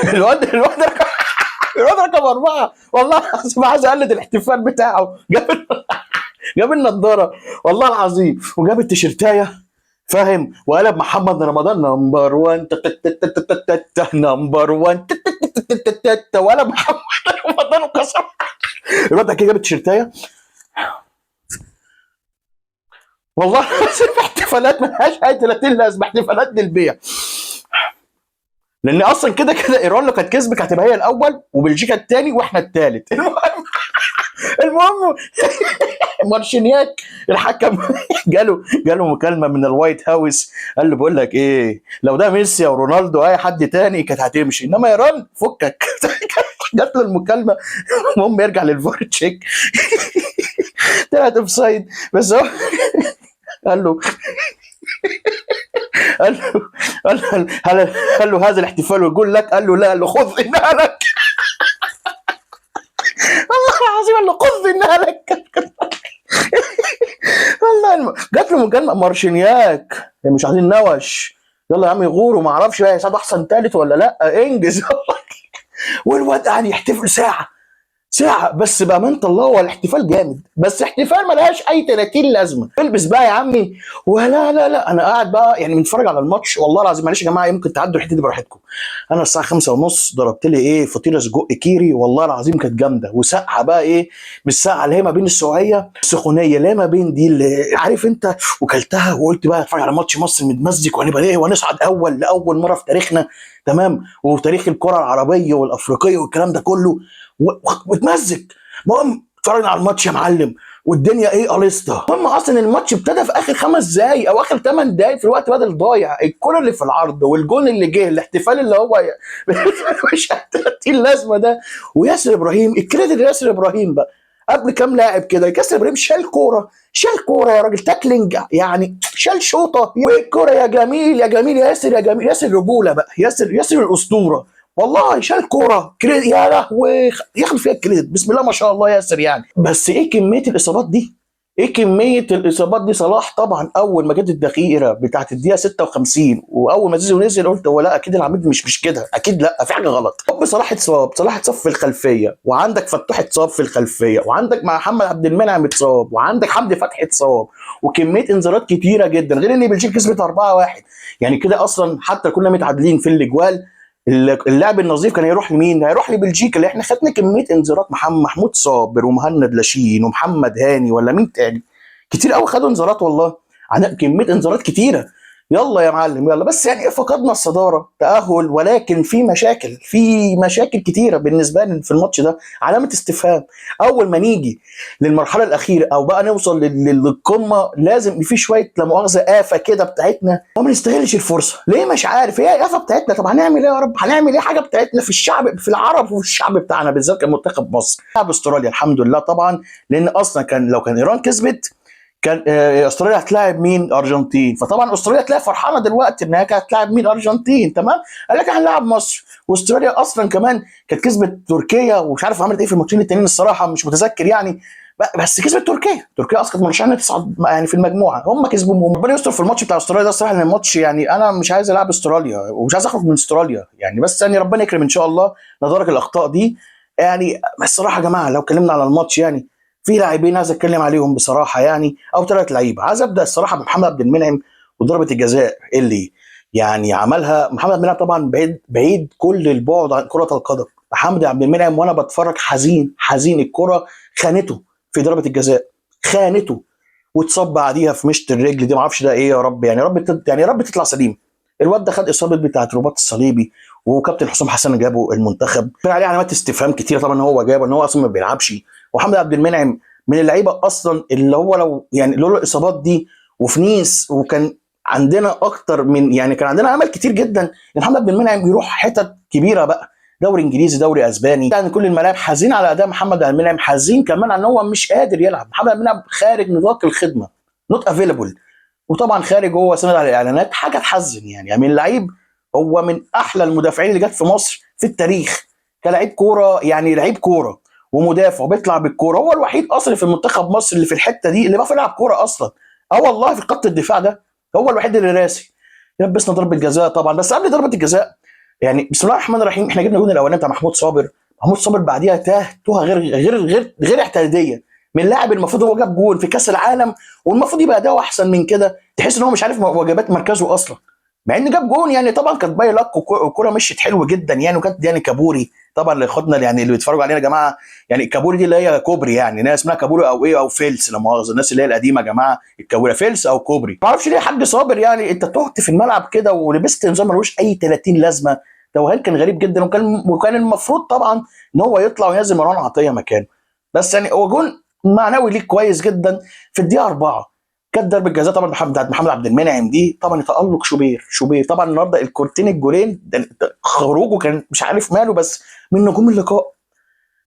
الواد رقم الواد رقم 4 والله العظيم عايز اقلد الاحتفال بتاعه. جاب النضاره والله العظيم، وجاب التيشيرتايه فاهم، وقلب محمد رمضان نمبر 1 نمبر 1 وقلب محمد رمضان وكسر. الواد كده جاب التيشيرتايه والله العظيم احتفالات ملهاش اي 30 لازمه، احتفالات للبيع. لان اصلا كده كده ايران لو كانت كسبت هتبقى هي الاول وبلجيكا الثاني واحنا الثالث. المهم مارشينياك الحكم جاله مكالمه من الوايت هاوس، قال له بقول لك ايه، لو ده ميسي او رونالدو اي حد تاني كانت هتمشي، انما ايران فكك. جات له المكالمه. المهم يرجع للفار تشيك، طلعت اوف سايد. بس هو قال له قال له قال له هذا الاحتفال ويقول لك، قال له لا، قال له خذ انها لك. والله العظيم قال له خذ انها لك. والله جات له مكالمه مارشينياك مش عايزين نوش، يلا يا عم يغوروا، ما اعرفش بقى يصعد احسن ثالث ولا لا، انجز. والواد قاعد يحتفل ساعه ساعه بس، بامانه الله هو الاحتفال جامد، بس احتفال ملهاش اي 30 لازمه. البس بقى يا عمي، ولا لا لا انا قاعد بقى يعني بنتفرج على الماتش والله العظيم. معلش يا جماعه ممكن تعدوا الحته دي براحتكم. انا الساعه 5 ونص ضربت لي ايه فطيره سجق كيري، والله العظيم كانت جامده، وسقعه بقى ايه، بالساعه اللي هي ما بين السعوديه السخونيه اللي هي ما بين دي اللي عارف انت، وكلتها وقلت بقى اتفرج على ماتش مصر متمزج، وهنبقى ايه ونصعد اول لاول مره في تاريخنا، تمام، وفي تاريخ الكره العربيه والافريقيه والكلام ده كله، وتمزج. المهم اتفرجنا على الماتش يا معلم، والدنيا ايه قليصه. المهم اصلا الماتش ابتدى في اخر 5 دقايق او اخر 8 دقايق في الوقت بدل ضايع، الكره اللي في العرض والجون اللي جه، الاحتفال اللي هو مش 30 لازمه ده. وياسر ابراهيم، الكريدت ياسر ابراهيم بقى، قبل كام لاعب كده ياسر ابراهيم شال كوره، شال كوره يا راجل، تاكلينج يعني، شال شوطه والكوره يا جميل يا جميل يا ياسر يا جميل، ياسر رجوله بقى، ياسر الاسطوره والله، شال كوره كريدت يا لهوي، ياخد فيها الكريدت بسم الله ما شاء الله ياسر يعني. بس ايه كميه الاصابات دي، ايه كميه الاصابات دي. صلاح طبعا اول ما جت الدقيقه بتاعت الدقيقه 56 واول ما زيزو نزل قلت هو لا اكيد العميد مش كده، اكيد لا في حاجه غلط. طب صلاح اتصاب، صلاح اتصاب في الخلفيه، وعندك فتوح اتصاب في الخلفيه، وعندك مع محمد عبد المنعم اتصاب، وعندك حمدي فتحي اتصاب، وكميه انذارات كتيره جدا، غير ان بلجيكا كسبت 4-1. يعني كده اصلا حتى كنا متعادلين في الاجوال، اللاعب النظيف كان هيروح لمين؟ هيروح لبلجيكا اللي احنا خدنا كميه انذارات، محمود صابر ومهند لاشين ومحمد هاني ولا مين تاني، كتير قوي خدوا انذارات والله، عندنا كميه انذارات كتيره. يلا يا معلم يلا، بس يعني فقدنا الصداره تاهل، ولكن في مشاكل كتيره بالنسبه لي في الماتش ده، علامه استفهام. اول ما نيجي للمرحله الاخيره او بقى نوصل للقمه، لازم في شويه لا مؤاخذه آفه كده بتاعتنا، وما نستغلش الفرصه ليه مش عارف، هي آفه بتاعتنا. طب هنعمل ايه يا رب، هنعمل ايه، حاجه بتاعتنا في الشعب، في العرب وفي الشعب بتاعنا بالذات كمنتخب مصر. لعب استراليا الحمد لله طبعا، لان اصلا كان لو كان ايران كسبت كان استراليا هتلاعب مين؟ ارجنتين. فطبعا استراليا هتلاقي فرحانه دلوقتي انها كانت هتلاعب مين؟ ارجنتين، تمام. قال لك هنلاعب مصر. واستراليا اصلا كمان كانت كسبت تركيا، ومش عارف عملت ايه في الماتشين التانيين الصراحه مش متذكر يعني، بس كسبت تركيا اصلا كانت مرشحه انها تصعد يعني في المجموعه، هم كسبوهم. ربنا يستر في الماتش بتاع استراليا ده الصراحه، لان الماتش يعني انا مش عايز العب استراليا ومش عايز اخرج من استراليا يعني، بس يعني ربنا يكرم ان شاء الله ندرك الاخطاء دي يعني. بس الصراحه يا جماعه لو اتكلمنا على الماتش يعني، في لاعبين عايز اتكلم عليهم بصراحه يعني، او 3 لعيبه. عايز ابدا الصراحه بمحمد عبد المنعم وضربه الجزاء اللي يعني عملها محمد عبد المنعم، طبعا بعيد بعيد كل البعد عن كره القدم. محمد عبد المنعم وانا بتفرج حزين الكره خانته في ضربه الجزاء، خانته، واتصاب بعديها في مشط الرجل دي، ما اعرفش ده ايه يا رب يعني، يا رب تطلع سليم. الواد ده خد اصابه بتاعه الرباط الصليبي، وكابتن حسام حسن جابه المنتخب، كان عليه علامات استفهام كتير طبعا ان هو جابه، ان هو اصلا ما بيلعبش. ومحمد عبد المنعم من اللعيبه اصلا اللي هو لو يعني لولا الاصابات دي وفي نيس، وكان عندنا اكتر من يعني، كان عندنا امل كتير جدا ان محمد عبد المنعم يروح حتت كبيره بقى، دوري انجليزي دوري اسباني يعني. كل الملاعب حزين على اداء محمد عبد المنعم، حزين كمان ان هو مش قادر يلعب. محمد عبد المنعم خارج نطاق الخدمه، نوت افيلبل، وطبعا خارج هو سند على الاعلانات، حاجه تحزن يعني. من لعيب هو من احلى المدافعين اللي جت في مصر في التاريخ كلاعب كوره يعني، لعيب كوره ومدافع وبيطلع بالكوره، هو الوحيد اصلا في المنتخب مصر اللي في الحته دي اللي بيعرف يلعب كوره اصلا. اه والله في خط الدفاع ده هو الوحيد اللي راسي. لبسنا ضربه جزاء طبعا، بس قبل ضربه الجزاء يعني بسم الله الرحمن الرحيم، احنا جبنا الجون الاولاني بتاع محمود صابر. محمود صابر بعديها توهه غير اعتياديه من لاعب المفروض هو جاب جون في كاس العالم، والمفروض يبقى اداؤه احسن من كده، تحس ان هو مش عارف واجبات مركزه اصلا، مع ان جاب جون. يعني طبعا كانت باي لك والكوره مشيت حلو جدا يعني، وكانت يعني كابوري طبعا اللي خدنا يعني اللي بيتفرجوا علينا يا جماعه. يعني الكابوري دي اللي هي كوبري، يعني ناس اسمها كابوري او ايه او فيلس، لا مؤاخذه الناس اللي هي القديمه يا جماعه، الكابوري فيلس او كوبري. ما اعرفش ليه يا حاج صابر، يعني انت تهت في الملعب كده ولبست نظام ملوش اي 30 لازمه. توهان كان غريب جدا، وكان المفروض طبعا ان هو يطلع وينزل مروان عطيه مكانه. بس يعني هو جون معنوي ليك كويس جدا في الدقيقه 4. كانت ضربه جزاء طبعا بتاعت محمد عبد المنعم دي، طبعا تالق شوبير طبعا النهارده الكورتين الجولين خروجه كان مش عارف ماله، بس من نجوم اللقاء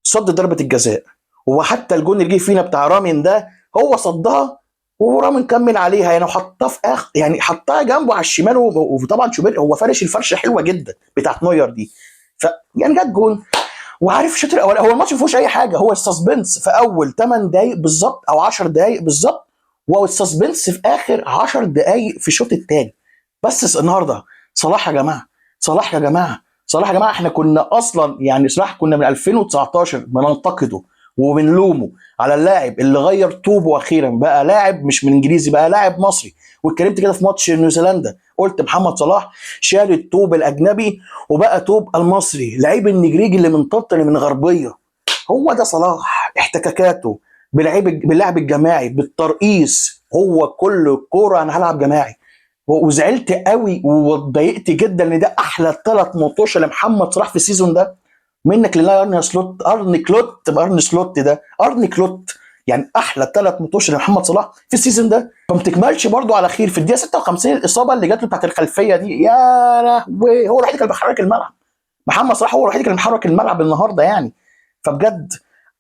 صد ضربه الجزاء. وحتى الجون اللي جه فينا بتاع رامين ده هو صدها، ورامين كمل عليها يعني، وحطها في يعني حطها جنبه على الشمال، وطبعا شوبير هو فرش الفرشه حلوه جدا بتاعت نوير دي. ف يعني جت جون. وعارف الشوط الاول هو الماتش ما فيهوش اي حاجه، هو السسبنس في اول 8 دقائق بالظبط او 10 دقائق بالظبط، والسسبنس في اخر 10 دقائق في الشوط الثاني. بس النهارده صلاح يا جماعه، صلاح يا جماعه، صلاح يا جماعه، احنا كنا اصلا يعني صلاح كنا من 2019 بننتقده وبنلومه على اللاعب اللي غير طوبه اخيرا بقى لاعب مش من انجليزي بقى لاعب مصري. واتكلمت كده في ماتش نيوزيلندا، قلت محمد صلاح شال الطوب الاجنبي وبقى توب المصري، لعيب النجريج اللي من طنطا اللي من غربيه. هو ده صلاح، احتكاكاته باللعب الجماعي بالترقيص، هو كل كوره انا هلعب جماعي. وزعلت قوي واتضايقت جدا ان ده احلى 3 ماتشات لمحمد صلاح في السيزون ده. منك لله يا ارني سلوت، ارني كلوت ارني سلوت ده ارني كلوت. يعني احلى 3 ماتشات لمحمد صلاح في السيزون ده، فما تكملش برضه على خير. في الدقيقه 56 الاصابه اللي جات له بتاعت الخلفيه دي، يا لهوي، هو الوحيد اللي كان بيحرك الملعب. محمد صلاح هو الوحيد اللي كان بيحرك الملعب النهارده يعني. فبجد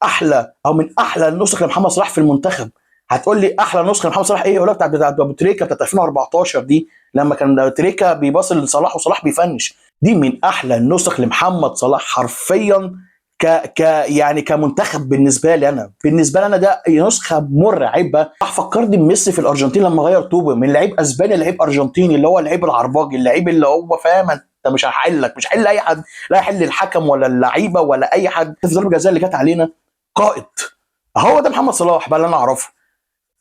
احلى او من احلى النسخ لمحمد صلاح في المنتخب. هتقول لي احلى نسخه لمحمد صلاح ايه؟ اقول لك بتاعت ابو تريكه بتاعت 2014 دي، لما كان تريكه بيباص لصلاح وصلاح بيفنش. دي من احلى النسخ لمحمد صلاح حرفيا. ك ك يعني كمنتخب بالنسبه لي انا ده نسخه مرعبه. راح فكرني بميسي في الارجنتين لما غير طوبه من لعيب اسباني لعيب ارجنتيني، اللي هو اللعيب العرباجي، اللعيب اللي هو فاهم انت مش هحلك، مش هحل اي حد، لا يحل الحكم ولا اللعيبه ولا اي حد. في ضربه الجزاء اللي جت علينا قائد، هو ده محمد صلاح بقى اللي انا اعرفه.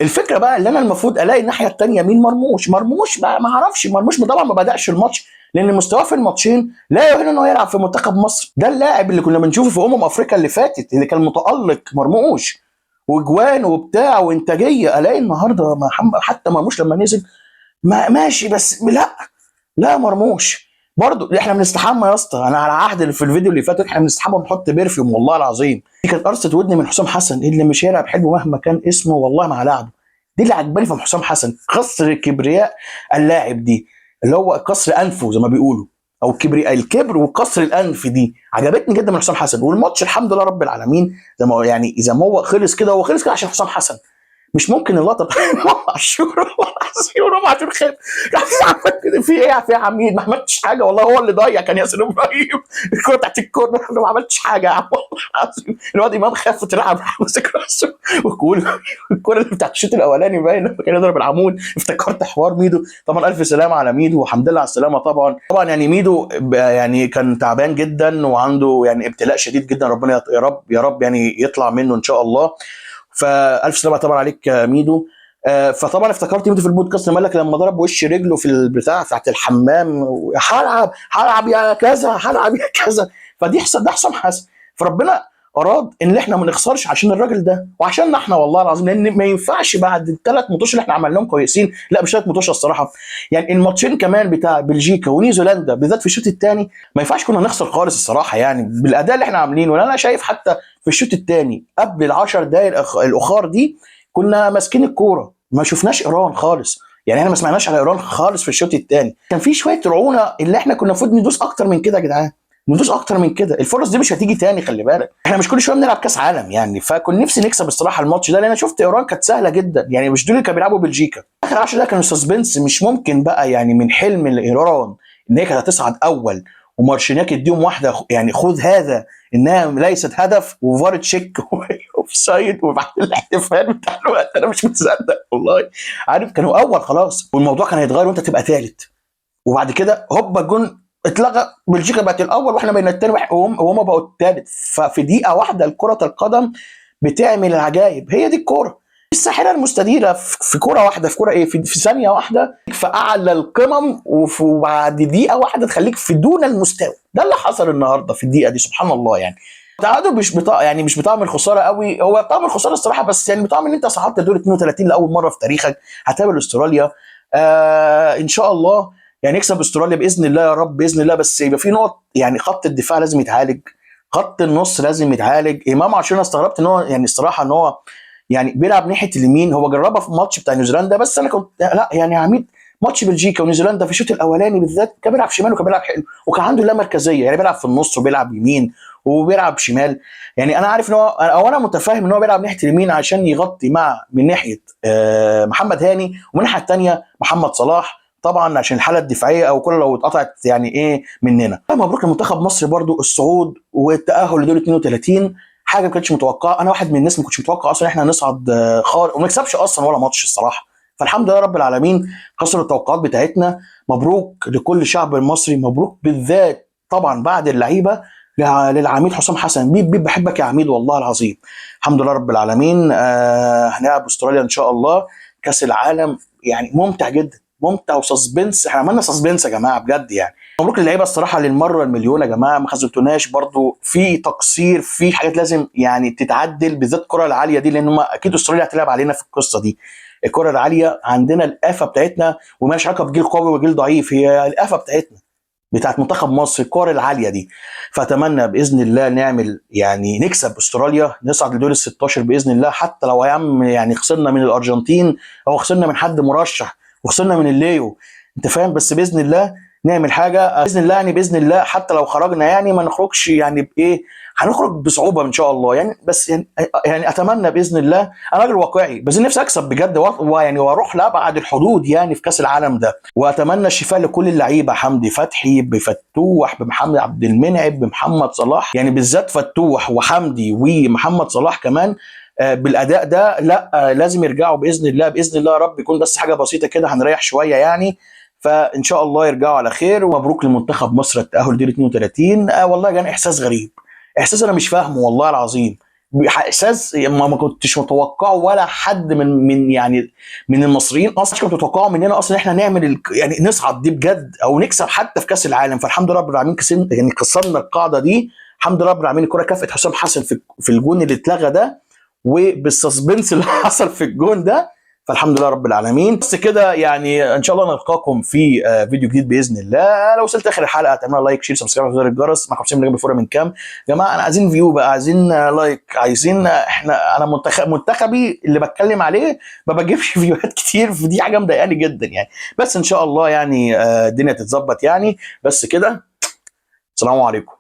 الفكره بقى اللي انا المفروض الاقي الناحيه الثانيه مين؟ مرموش بقى، ما اعرفش. مرموش طبعا ما بداش الماتش لان مستواه في الماتشين لا يؤهل انه يلعب في منتخب مصر. ده اللاعب اللي كنا بنشوفه في افريقيا اللي فاتت اللي كان متالق مرموش وجوان وبتاع وانتاجيه، الاقي النهارده حتى مرموش لما نزل ما ماشي، بس لا مرموش. برضه احنا بنستحمى يا اسطى، انا على عهد اللي في الفيديو اللي فات، احنا بنستحمى بنحط برفيوم والله العظيم. دي كانت قرصه ودني من حسام حسن، اللي مش هيلعب حلو مهما كان اسمه والله ما هلعبه. دي اللي عجباني في حسام حسن، قصر كبرياء اللاعب دي، اللي هو قصر انفه زي ما بيقولوا، او الكبر وقصر الانف دي عجبتني جدا من حسام حسن. والماتش الحمد لله رب العالمين زي ما يعني اذا ما هو خلص كده، هو خلص كده عشان حسام حسن. مش ممكن اللقطه عاشور عاشور خير عملت كده في ايه يا عميد؟ ما عملتش حاجه والله، هو اللي ضيع كان ياسر ابراهيم الكوره بتاعت الكورنر، ما عملتش حاجه يا عم والله العظيم. الواد امام خاف تلعب مسك راسه. والكوره اللي بتاعت الشوط الاولاني باين لما كان يضرب العمود، افتكرت حوار ميدو. طبعا الف سلامه على ميدو والحمد لله على السلامه. طبعا يعني ميدو يعني كان تعبان جدا وعنده يعني ابتلاء شديد جدا، ربنا يا رب يا رب يعني يطلع منه ان شاء الله. فالف سلامه طبعا عليك ميدو. فطبعا افتكرت ميدو في البودكاست لما قال لك لما ضرب وش رجله في البتاع بتاعت الحمام، هلعب يا كذا، هلعب يا كذا. فدي ده حسام حسن. فربنا اراد ان احنا ما نخسرش عشان الراجل ده وعشاننا احنا والله العظيم، لان ما ينفعش بعد ال3 ماتشات اللي احنا عملناهم كويسين، لا مش 3 ماتشات الصراحه، يعني الماتشين كمان بتاع بلجيكا ونيوزيلندا بالذات في الشوط الثاني ما ينفعش كنا نخسر خالص الصراحه، يعني بالاداء اللي احنا عاملينه. وانا شايف حتى في الشوط الثاني قبل ال10 دقائق الاخر دي كنا ماسكين الكوره، ما شفناش ايران خالص. يعني احنا ما سمعناش على ايران خالص في الشوط الثاني. كان في شويه رعونه اللي احنا كنا المفروض ندوس اكتر من كده يا جدعان، ندوس اكتر من كده. الفرص دي مش هتيجي تاني، خلي بالك احنا مش كل شويه بنلعب كاس عالم يعني. فكنت نفسي نكسب الصراحه الماتش ده، لان انا شفت ايران كانت سهله جدا يعني، مش دول اللي كانوا بيلعبوا بلجيكا. اخر 10 دقايق كانوا سسبنس، مش ممكن بقى يعني من حلم ايران ان هي كانت هتصعد اول ومارشينياك يديهم واحده يعني خذ هذا انها ليست هدف وفار تشيك اوف سايد وبعد الاحتفال بتاع الوقت. انا مش مصدق والله. عارف كانوا اول خلاص والموضوع كان هيتغير وانت تبقى ثالث، وبعد كده هوبا جون اتلغى، بلجيكا بقت الاول واحنا بقينا الثاني وهم بقوا الثالث. ففي دقيقه واحده كره القدم بتعمل العجائب، هي دي الكوره الساحره المستديره في كوره واحده، في كوره ايه، في ثانيه واحده في اعلى القمم، وبعد دقيقه واحده تخليك في دون المستوى. ده اللي حصل النهارده في الدقيقه دي، سبحان الله يعني. التعادل مش بطاقه، يعني مش بطعم الخساره قوي، هو طعم الخساره الصراحه، بس يعني بطعم ان انت صعدت دور 32 لاول مره في تاريخك، هتقابل استراليا ان شاء الله. يعني يكسب استراليا باذن الله يا رب، باذن الله. بس يبقى في نقط، يعني خط الدفاع لازم يتعالج، خط النص لازم يتعالج. امام عاشور انا استغربت ان هو يعني الصراحه ان هو يعني بيلعب ناحيه اليمين، هو جربها في الماتش بتاع نيوزيلندا، بس انا كنت لا يعني يا عميد، ماتش بلجيكا ونيوزيلندا في الشوط الاولاني بالذات كان بيلعب شمال وكان بيلعب حلو، وكان عنده لا مركزيه، يعني بيلعب في النص وبيلعب يمين وبيلعب شمال. يعني انا عارف ان هو، او انا متفاهم ان هو بيلعب ناحيه اليمين عشان يغطي مع من ناحيه محمد هاني، ومن الناحيه الثانيه محمد صلاح طبعا عشان الحاله الدفاعيه او كل لو اتقطعت يعني ايه مننا. مبروك لمنتخب مصر برضو الصعود والتاهل لدور 32، حاجه ما كانتش متوقعه. انا واحد من الناس ما كنتش متوقع اصلا احنا هنصعد خالص وما نكسبش اصلا ولا ماتش الصراحه. فالحمد لله رب العالمين كسر التوقعات بتاعتنا. مبروك لكل الشعب المصري، مبروك بالذات طبعا بعد اللعيبه للعميد حسام حسن. بيب بيب بحبك يا عميد والله العظيم. الحمد لله رب العالمين. هنلعب استراليا ان شاء الله كاس العالم، يعني ممتع جدا، ممتع وسسبنس. احنا عملنا سسبنس يا جماعه بجد يعني. مبروك للعيبه الصراحه للمره المليون يا جماعه، ما خذلتوناش برضو، في تقصير، في حاجات لازم يعني تتعدل، بالذات الكره العاليه دي، لان هم اكيد استراليا هتلعب علينا في القصه دي. الكره العاليه عندنا الافه بتاعتنا، ومالهاش علاقه بجيل قوي وجيل ضعيف، هي الافه بتاعتنا بتاعت منتخب مصر الكور العاليه دي. فاتمنى باذن الله نعمل يعني نكسب استراليا، نصعد لدور ال 16 باذن الله، حتى لو يا عم يعني خسرنا من الارجنتين او خسرنا من حد مرشح وخسرنا من الليو، انت فاهم، بس باذن الله نعمل حاجه باذن الله. يعني باذن الله حتى لو خرجنا يعني ما نخرجش يعني بايه، هنخرج بصعوبه ان شاء الله يعني. بس يعني اتمنى باذن الله. انا راجل واقعي بس نفسي اكسب بجد، ويعني واروح لابعد الحدود يعني في كاس العالم ده. واتمنى الشفاء لكل اللعيبه، حمدي فتحي بفتوح بمحمد عبد المنعم بمحمد صلاح، يعني بالذات فتوح وحمدي ومحمد صلاح كمان بالاداء ده. لا لازم يرجعوا باذن الله، باذن الله يا رب يكون بس حاجه بسيطه كده هنريح شويه يعني. فان شاء الله يرجعوا على خير. ومبروك لمنتخب مصر التاهل دور 32. والله كان احساس غريب، احساس انا مش فاهمه والله العظيم. احساس ما كنتش متوقعه ولا حد من يعني من المصريين اصلا كانوا متوقعوا مننا اصلا احنا نعمل يعني نصعد دي بجد او نكسب حتى في كاس العالم. فالحمد لله رب العالمين يعني كسرنا القاعده دي. الحمد لله رب العالمين. الكره كافئت حسام حسن في الجون اللي اتلغى ده، وبالسسبنس اللي حصل في الجون ده. فالحمد لله رب العالمين. بس كده يعني ان شاء الله نلقاكم في فيديو جديد باذن الله. لو وصلت اخر الحلقه تعملوا لايك شير سبسكرايب وزر الجرس. معكم حسين من جنب الفوره من كام يا جماعه. انا عايزين فيو بقى، عايزين لايك، عايزين احنا انا منتخبي اللي بتكلم عليه ما بجيبش فيوهات كتير، فدي حاجه مضايقاني جدا يعني. بس ان شاء الله يعني الدنيا تتظبط يعني. بس كده، السلام عليكم.